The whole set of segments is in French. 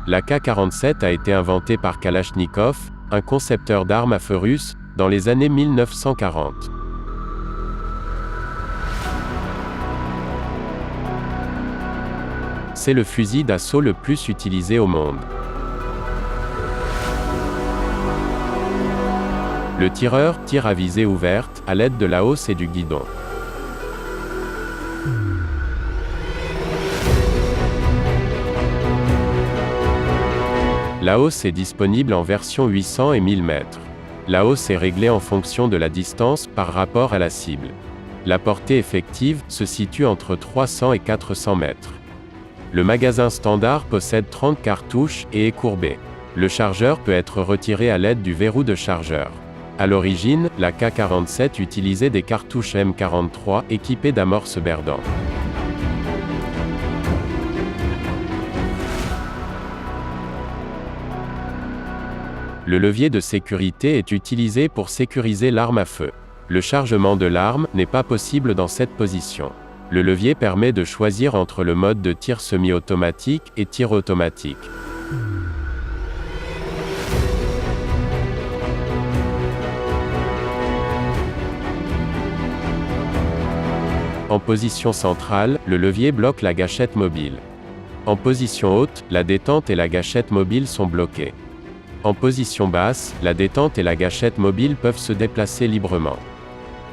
L'Ak-47 a été inventé par Kalachnikov, un concepteur d'armes à feu russe, dans les années 1940. C'est le fusil d'assaut le plus utilisé au monde. Le tireur tire à visée ouverte, à l'aide de la hausse et du guidon. La hausse est disponible en version 800 et 1000 mètres. La hausse est réglée en fonction de la distance par rapport à la cible. La portée effective se situe entre 300 et 400 mètres. Le magasin standard possède 30 cartouches et est courbé. Le chargeur peut être retiré à l'aide du verrou de chargeur. À l'origine, l'Ak-47 utilisait des cartouches M43 équipées d'amorces Berdan. Le levier de sécurité est utilisé pour sécuriser l'arme à feu. Le chargement de l'arme n'est pas possible dans cette position. Le levier permet de choisir entre le mode de tir semi-automatique et tir automatique. En position centrale, le levier bloque la gâchette mobile. En position haute, la détente et la gâchette mobile sont bloquées. En position basse, la détente et la gâchette mobile peuvent se déplacer librement.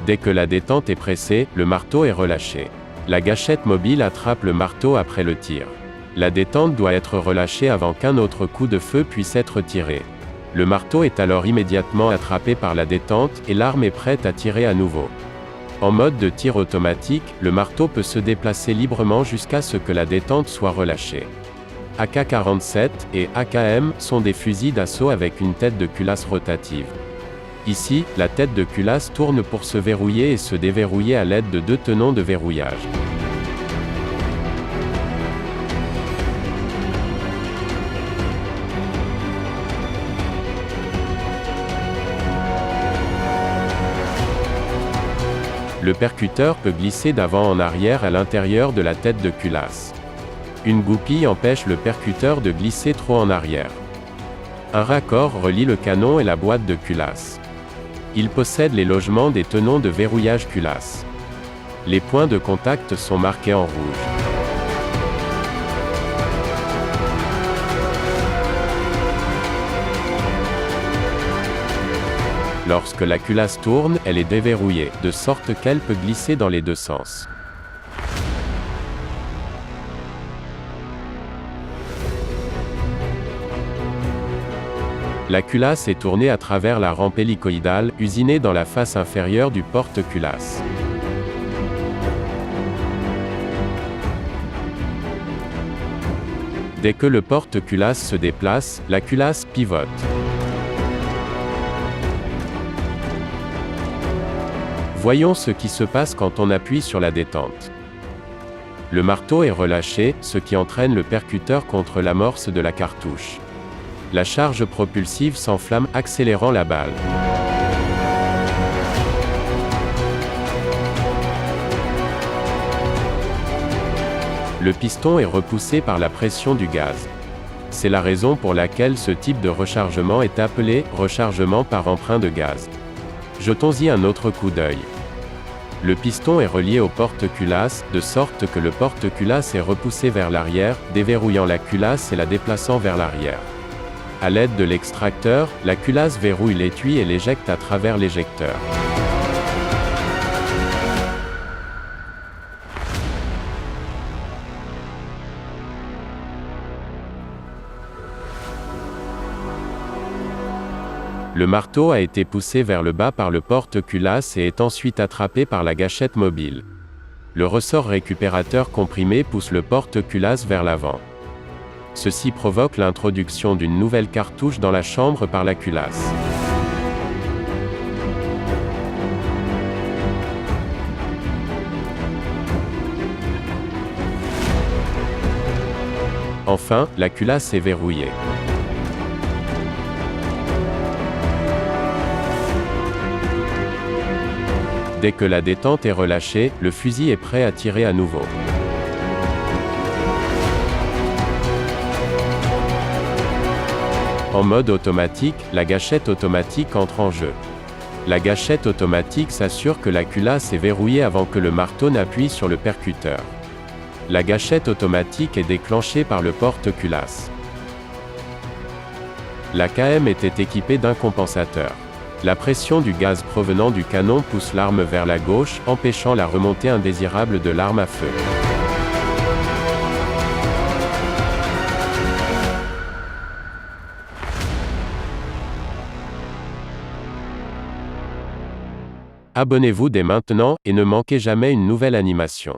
Dès que la détente est pressée, le marteau est relâché. La gâchette mobile attrape le marteau après le tir. La détente doit être relâchée avant qu'un autre coup de feu puisse être tiré. Le marteau est alors immédiatement attrapé par la détente et l'arme est prête à tirer à nouveau. En mode de tir automatique, le marteau peut se déplacer librement jusqu'à ce que la détente soit relâchée. AK-47 et AKM sont des fusils d'assaut avec une tête de culasse rotative. Ici, la tête de culasse tourne pour se verrouiller et se déverrouiller à l'aide de 2 tenons de verrouillage. Le percuteur peut glisser d'avant en arrière à l'intérieur de la tête de culasse. Une goupille empêche le percuteur de glisser trop en arrière. Un raccord relie le canon et la boîte de culasse. Il possède les logements des tenons de verrouillage culasse. Les points de contact sont marqués en rouge. Lorsque la culasse tourne, elle est déverrouillée, de sorte qu'elle peut glisser dans les deux sens. La culasse est tournée à travers la rampe hélicoïdale, usinée dans la face inférieure du porte-culasse. Dès que le porte-culasse se déplace, la culasse pivote. Voyons ce qui se passe quand on appuie sur la détente. Le marteau est relâché, ce qui entraîne le percuteur contre l'amorce de la cartouche. La charge propulsive s'enflamme, accélérant la balle. Le piston est repoussé par la pression du gaz. C'est la raison pour laquelle ce type de rechargement est appelé « rechargement par emprunt de gaz ». Jetons-y un autre coup d'œil. Le piston est relié au porte-culasse, de sorte que le porte-culasse est repoussé vers l'arrière, déverrouillant la culasse et la déplaçant vers l'arrière. À l'aide de l'extracteur, la culasse verrouille l'étui et l'éjecte à travers l'éjecteur. Le marteau a été poussé vers le bas par le porte-culasse et est ensuite attrapé par la gâchette mobile. Le ressort récupérateur comprimé pousse le porte-culasse vers l'avant. Ceci provoque l'introduction d'une nouvelle cartouche dans la chambre par la culasse. Enfin, la culasse est verrouillée. Dès que la détente est relâchée, le fusil est prêt à tirer à nouveau. En mode automatique, la gâchette automatique entre en jeu. La gâchette automatique s'assure que la culasse est verrouillée avant que le marteau n'appuie sur le percuteur. La gâchette automatique est déclenchée par le porte-culasse. La KM était équipée d'un compensateur. La pression du gaz provenant du canon pousse l'arme vers la gauche, empêchant la remontée indésirable de l'arme à feu. Abonnez-vous dès maintenant, et ne manquez jamais une nouvelle animation.